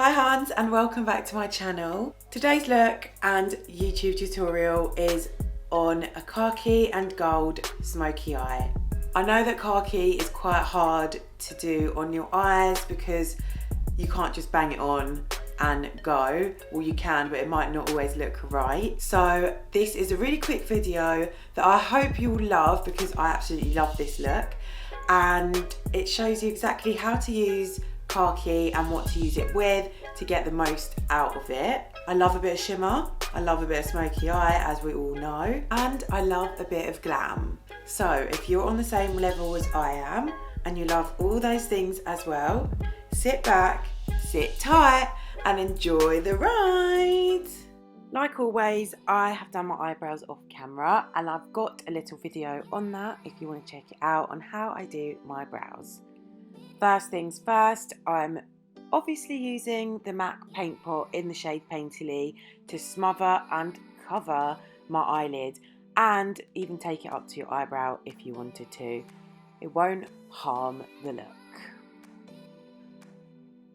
Hi Huns, and welcome back to my channel. Today's look and YouTube tutorial is on a khaki and gold smoky eye. I know that khaki is quite hard to do on your eyes because you can't just bang it on and go. Well, you can, but it might not always look right. So this is a really quick video that I hope you will love because I absolutely love this look. And it shows you exactly how to use khaki and what to use it with to get the most out of it. I love a bit of shimmer, I love a bit of smoky eye, as we all know, and I love a bit of glam. So if you're on the same level as I am and you love all those things as well, sit back, sit tight and enjoy the ride. Like always, I have done my eyebrows off camera and I've got a little video on that if you want to check it out on how I do my brows. First things first, I'm obviously using the MAC paint pot in the shade Painterly to smother and cover my eyelid and even take it up to your eyebrow if you wanted to. It won't harm the look.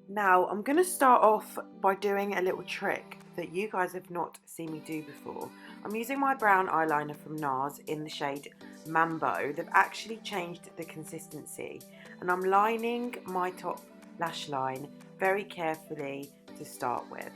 Now I'm going to start off by doing a little trick that you guys have not seen me do before. I'm using my brown eyeliner from NARS in the shade Mambo. They've actually changed the consistency and I'm lining my top lash line very carefully to start with.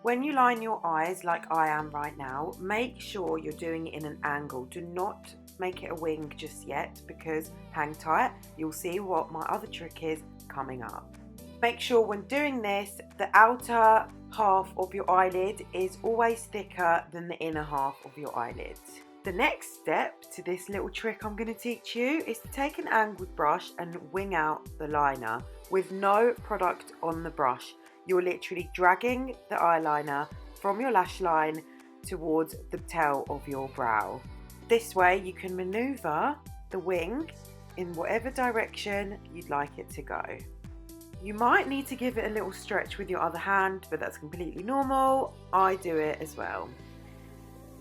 When you line your eyes like I am right now, make sure you're doing it in an angle. Do not make it a wing just yet because hang tight, you'll see what my other trick is coming up. Make sure when doing this, the outer half of your eyelid is always thicker than the inner half of your eyelid. The next step to this little trick I'm going to teach you is to take an angled brush and wing out the liner with no product on the brush. You're literally dragging the eyeliner from your lash line towards the tail of your brow. This way you can maneuver the wing in whatever direction you'd like it to go. You might need to give it a little stretch with your other hand, but that's completely normal. I do it as well.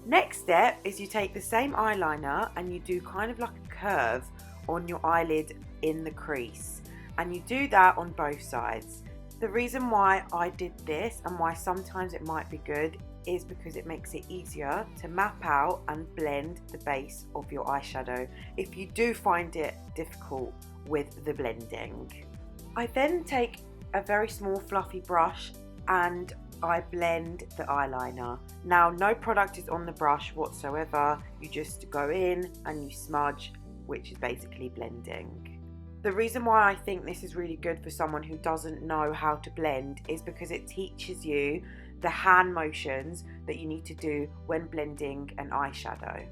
Next step is you take the same eyeliner and you do kind of like a curve on your eyelid in the crease. And you do that on both sides. The reason why I did this and why sometimes it might be good is because it makes it easier to map out and blend the base of your eyeshadow if you do find it difficult with the blending. I then take a very small fluffy brush and I blend the eyeliner. Now no product is on the brush whatsoever, you just go in and you smudge, which is basically blending. The reason why I think this is really good for someone who doesn't know how to blend is because it teaches you the hand motions that you need to do when blending an eyeshadow.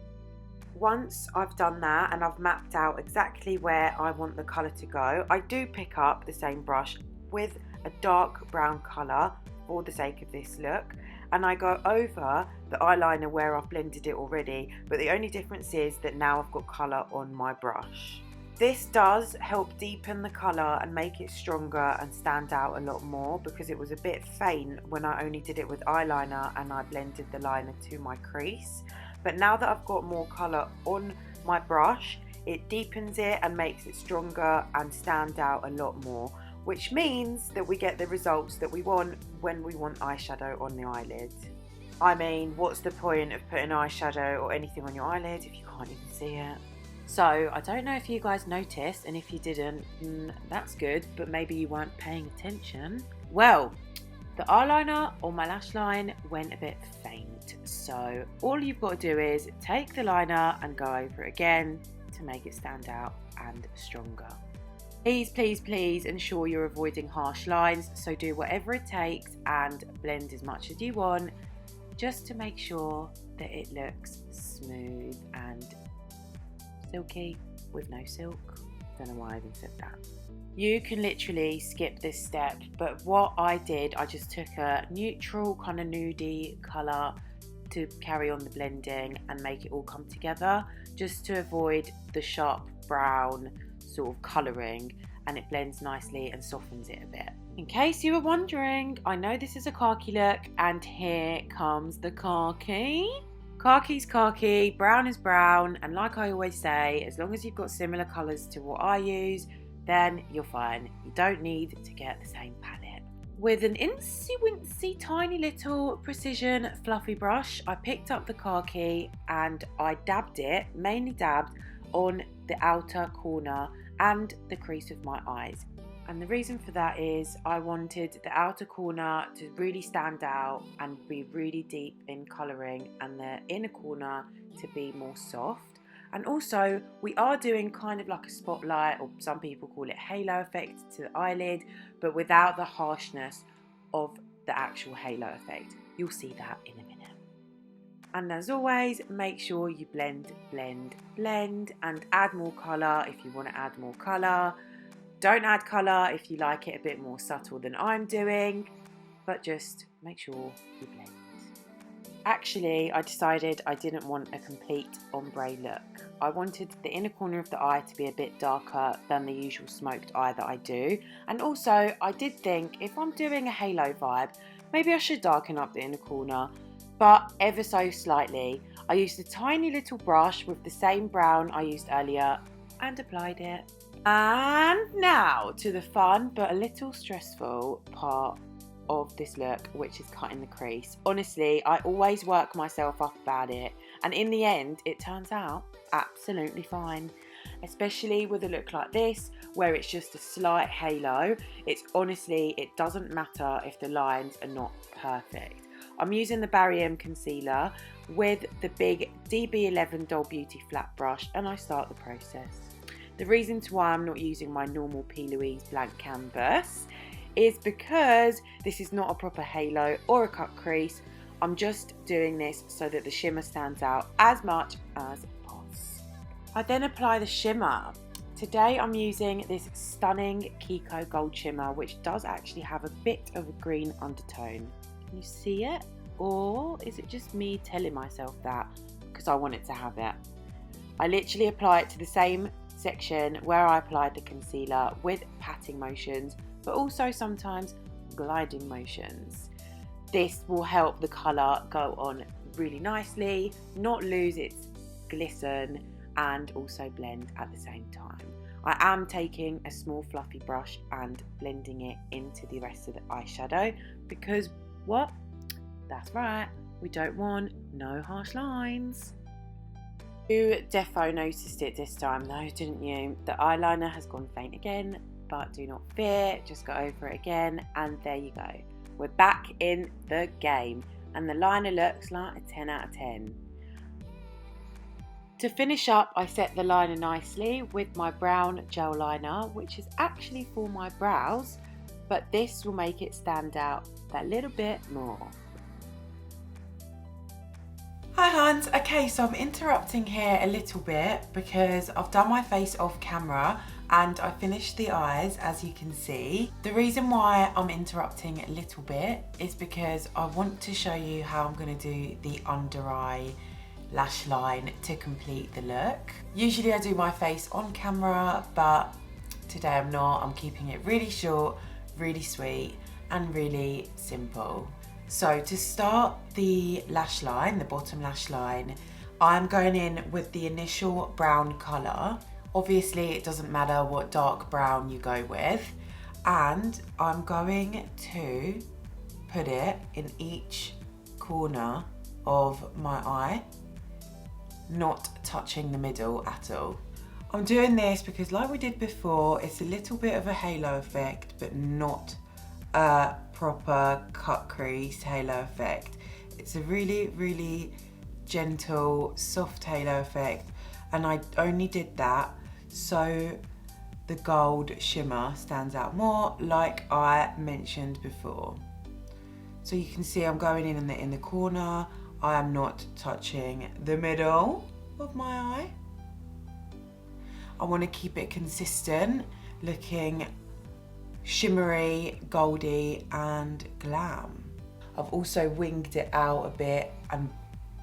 Once I've done that and I've mapped out exactly where I want the colour to go, I do pick up the same brush with a dark brown colour for the sake of this look, and I go over the eyeliner where I've blended it already, but the only difference is that now I've got colour on my brush. This does help deepen the colour and make it stronger and stand out a lot more because it was a bit faint when I only did it with eyeliner and I blended the liner to my crease. But now that I've got more colour on my brush, it deepens it and makes it stronger and stand out a lot more, which means that we get the results that we want when we want eyeshadow on the eyelid. I mean, what's the point of putting eyeshadow or anything on your eyelid if you can't even see it? So I don't know if you guys noticed, and if you didn't, that's good, but maybe you weren't paying attention. Well, the eyeliner on my lash line went a bit faint, so all you've got to do is take the liner and go over it again to make it stand out and stronger. Please, please, please ensure you're avoiding harsh lines, so do whatever it takes and blend as much as you want just to make sure that it looks smooth and silky with no silk. Don't know why I even said that. You can literally skip this step, but what I did, I just took a neutral kind of nudie colour to carry on the blending and make it all come together, just to avoid the sharp brown sort of colouring, and it blends nicely and softens it a bit. In case you were wondering, I know this is a khaki look, and here comes the khaki. Khaki's khaki, brown is brown, and like I always say, as long as you've got similar colours to what I use, then you're fine. You don't need to get the same palette. With an incy wincy tiny little precision fluffy brush, I picked up the Khaki and I dabbed it, mainly dabbed on the outer corner and the crease of my eyes. And the reason for that is I wanted the outer corner to really stand out and be really deep in colouring, and the inner corner to be more soft. And also we are doing kind of like a spotlight, or some people call it halo effect, to the eyelid, but without the harshness of the actual halo effect. You'll see that in a minute. And as always, make sure you blend, blend, blend, and add more colour if you want to add more colour. Don't add colour if you like it a bit more subtle than I'm doing, but just make sure you blend. Actually, I decided I didn't want a complete ombre look. I wanted the inner corner of the eye to be a bit darker than the usual smoked eye that I do. And also, I did think if I'm doing a halo vibe, maybe I should darken up the inner corner, but ever so slightly. I used a tiny little brush with the same brown I used earlier and applied it. And now to the fun but a little stressful part of this look, which is cutting the crease. Honestly, I always work myself up about it, and in the end it turns out absolutely fine, especially with a look like this where it's just a slight halo. It doesn't matter if the lines are not perfect. I'm using the Barry M concealer with the big DB11 Doll Beauty flat brush, and I start the process. The reason to why I'm not using my normal P. Louise blank canvas is because this is not a proper halo or a cut crease. I'm just doing this so that the shimmer stands out as much as possible. I then apply the shimmer. Today I'm using this stunning Kiko gold shimmer, which does actually have a bit of a green undertone. Can you see it? Or is it just me telling myself that because I want it to have it? I literally apply it to the same section where I applied the concealer with patting motions, but also sometimes gliding motions. This will help the colour go on really nicely, not lose its glisten, and also blend at the same time. I am taking a small fluffy brush and blending it into the rest of the eyeshadow because what? That's right, we don't want no harsh lines. You defo noticed it this time though, didn't you? The eyeliner has gone faint again, but do not fear, just go over it again, and there you go. We're back in the game, and the liner looks like a 10 out of 10. To finish up, I set the liner nicely with my brown gel liner, which is actually for my brows, but this will make it stand out that little bit more. Hi Huns, okay, so I'm interrupting here a little bit because I've done my face off camera and I finished the eyes, as you can see. The reason why I'm interrupting a little bit is because I want to show you how I'm going to do the under eye lash line to complete the look. Usually I do my face on camera, but today I'm not. I'm keeping it really short, really sweet, and really simple. So to start the lash line, the bottom lash line, I'm going in with the initial brown colour. Obviously it doesn't matter what dark brown you go with, and I'm going to put it in each corner of my eye, not touching the middle at all. I'm doing this because like we did before, it's a little bit of a halo effect, but not a proper cut crease halo effect. It's a really, really gentle, soft halo effect, and I only did that so the gold shimmer stands out more, like I mentioned before. So you can see I'm going in the corner. I am not touching the middle of my eye. I want to keep it consistent, looking shimmery, goldy, and glam. I've also winged it out a bit and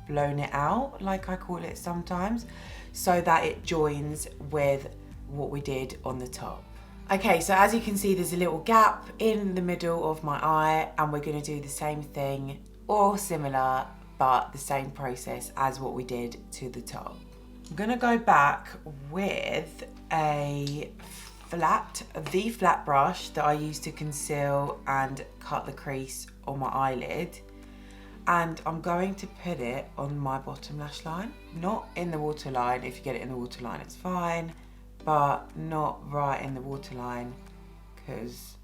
blown it out, like I call it sometimes, so that it joins with what we did on the top. Okay, so as you can see, there's a little gap in the middle of my eye, and we're going to do the same thing, or similar, but the same process as what we did to the top. I'm going to go back with a the flat brush that I use to conceal and cut the crease on my eyelid, and I'm going to put it on my bottom lash line. Not in the waterline. If you get it in the waterline, it's fine, but not right in the waterline because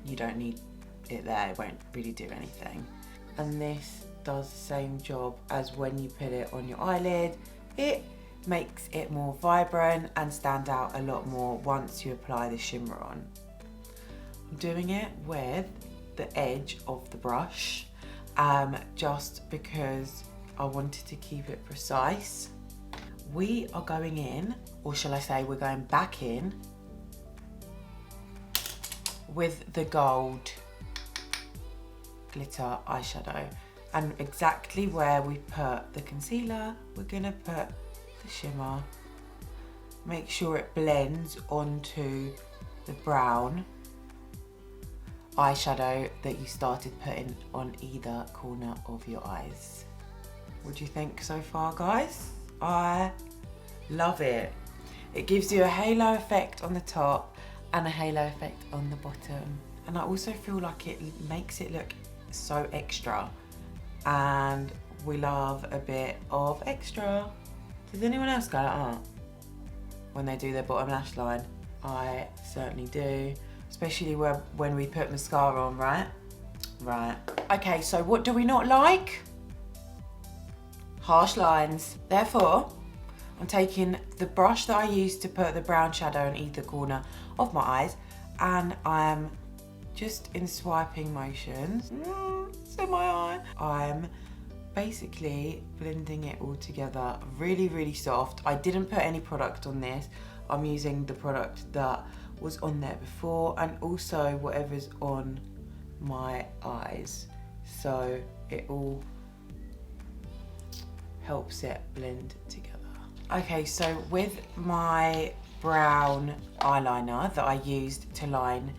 you don't need it there. It won't really do anything. And this does the same job as when you put it on your eyelid. It makes it more vibrant and stand out a lot more once you apply the shimmer on. I'm doing it with the edge of the brush just because I wanted to keep it precise. We are going in, or shall I say we're going back in with the gold glitter eyeshadow, and exactly where we put the concealer we're gonna put the shimmer. Make sure it blends onto the brown eyeshadow that you started putting on either corner of your eyes. What do you think so far, guys? I love it. It gives you a halo effect on the top and a halo effect on the bottom, and I also feel like it makes it look so extra, and we love a bit of extra. Does anyone else go like that when they do their bottom lash line? I certainly do, especially when we put mascara on, right? Right. Okay, so what do we not like? Harsh lines. Therefore, I'm taking the brush that I used to put the brown shadow in either corner of my eyes, and I'm just in swiping motions. It's in my eye. I'm basically blending it all together really, really soft. I didn't put any product on this. I'm using the product that was on there before, and also whatever's on my eyes, so it all helps it blend together. Okay, so with my brown eyeliner that I used to line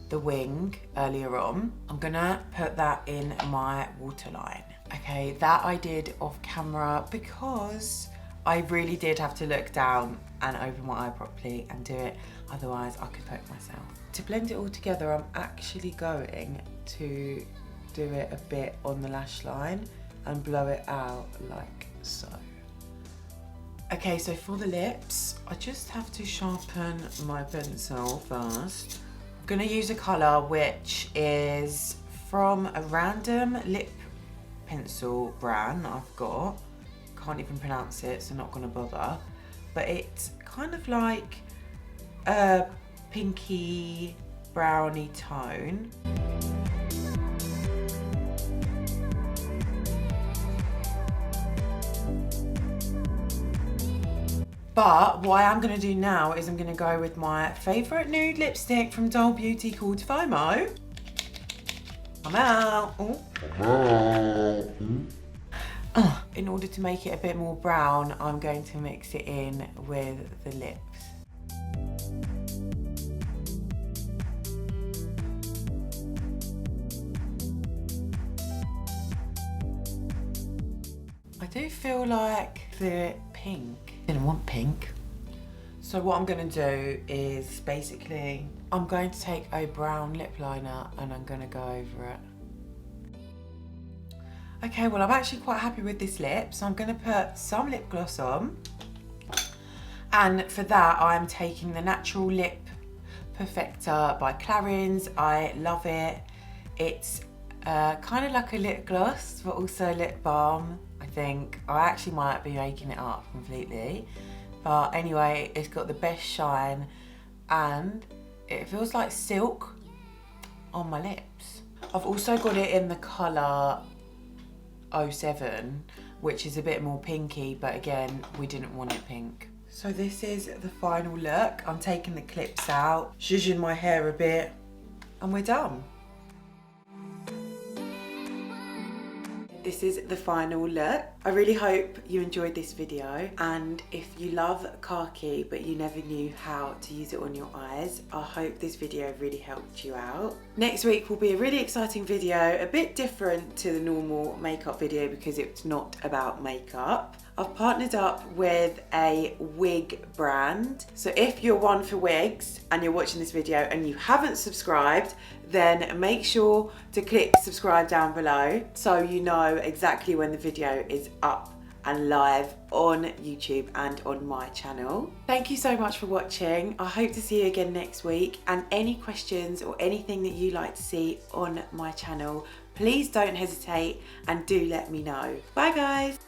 the wing earlier on, I'm gonna put that in my waterline. Okay, that I did off camera because I really did have to look down and open my eye properly and do it, otherwise I could poke myself. To blend it all together, I'm actually going to do it a bit on the lash line and blow it out like so. Okay, so for the lips, I just have to sharpen my pencil first. I'm gonna use a colour which is from a random lip pencil brand that I've got. Can't even pronounce it, so not gonna bother. But it's kind of like a pinky browny tone. But what I am going to do now is I'm going to go with my favourite nude lipstick from Doll Beauty called FOMO. I'm out. In order to make it a bit more brown, I'm going to mix it in with the lips. I do feel like the pink. I didn't want pink. So what I'm going to do is basically, I'm going to take a brown lip liner and I'm going to go over it. Okay, well I'm actually quite happy with this lip, so I'm going to put some lip gloss on. And for that I'm taking the Natural Lip Perfector by Clarins. I love it. It's kind of like a lip gloss, but also lip balm. I think I actually might be making it up completely, but anyway, it's got the best shine and it feels like silk on my lips. I've also got it in the colour 07, which is a bit more pinky, but again, we didn't want it pink. So this is the final look. I'm taking the clips out, zhuzhing my hair a bit, and we're done. This is the final look. I really hope you enjoyed this video, and if you love Khaki but you never knew how to use it on your eyes, I hope this video really helped you out. Next week will be a really exciting video, a bit different to the normal makeup video because it's not about makeup. I've partnered up with a wig brand. So if you're one for wigs and you're watching this video and you haven't subscribed, then make sure to click subscribe down below so you know exactly when the video is up and live on YouTube and on my channel. Thank you so much for watching. I hope to see you again next week, and any questions or anything that you like to see on my channel, please don't hesitate and do let me know. Bye guys.